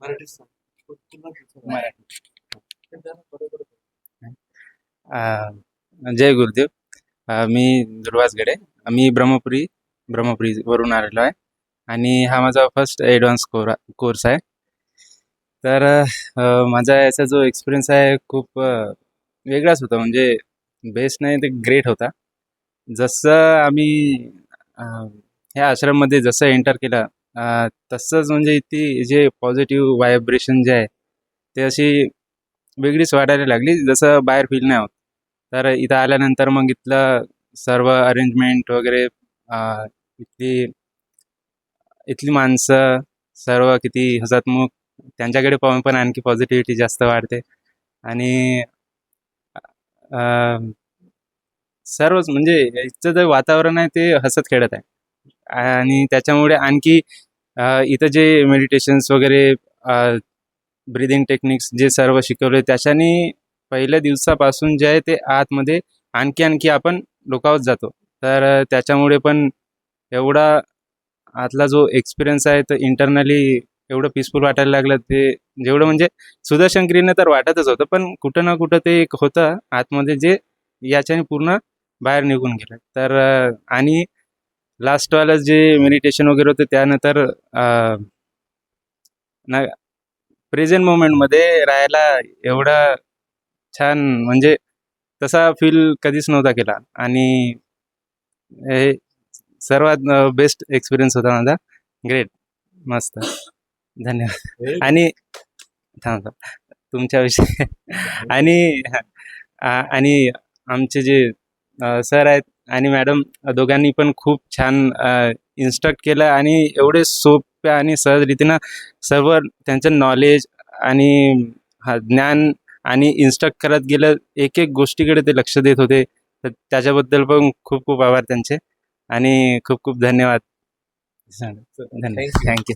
मराठी. जय गुरुदेव. मी दुर्वास गडे. मी ब्रह्मपुरी वरून आलेलो आहे आणि हा माझा फर्स्ट ॲडव्हान्स कोर्स आहे. तर माझा याचा जो एक्सपिरियन्स आहे खूप वेगळाच होता. म्हणजे बेस्ट नाही तर ग्रेट होता. जसं आम्ही ह्या आश्रममध्ये जसं एंटर केलं तसंच म्हणजे इथे जे पॉझिटिव्ह व्हायब्रेशन जे आहे ते अशी वेगळीच वाटायला लागली, जसं बाहेर फील नाही होत. तर इथं आल्यानंतर मग इथलं सर्व अरेंजमेंट वगैरे इथली इथली माणसं सर्व किती हसतमुख, त्यांच्याकडे पाहून पण आणखी पॉझिटिव्हिटी जास्त वाढते. आणि सर्वच म्हणजे इथचं जे वातावरण आहे ते हसत खेळत आहे. आणि त्याच्यामुळे आणखी इथं जे मेडिटेशन्स वगैरे ब्रीदिंग टेक्निक्स जे सर्व शिकवले त्याच्याने पहिल्या दिवसापासून जे आहे ते आतमध्ये आणखी आपण डोकावत जातो. तर त्याच्यामुळे पण एवढा आतला जो एक्सपिरियन्स आहे तर इंटरनली एवढं पीसफुल वाटायला लागलं. ते जेवढं म्हणजे सुदर्शन क्रियेनं तर वाटतच होतं, पण कुठं ना कुठं ते एक होतं आतमध्ये जे याच्याने पूर्ण बाहेर निघून गेलं. तर आणि लास्टवालं जे मेडिटेशन वगैरे होतं त्यानंतर ना प्रेझेंट मोमेंटमध्ये राहायला एवढा छान म्हणजे तसा फील कधीच नव्हता केला. आणि हे सर्वात बेस्ट एक्सपिरियन्स होता माझा. ग्रेट, मस्त, धन्यवाद. आणि थांब तुमच्याविषयी आणि आणि आमचे जे सर आहेत आणि मॅडम दोघांनी पण खूप छान इन्स्ट्रक्ट केलं आणि एवढे सोप्या आणि सहज रीतीनं सर्व त्यांचं नॉलेज आणि ज्ञान आणि इन्स्ट्रक्ट करत गेलं. एक एक गोष्टीकडे ते लक्ष देत होते. तर त्याच्याबद्दल पण खूप खूप आभार त्यांचे आणि खूप खूप धन्यवाद. धन्यवाद, थँक्यू.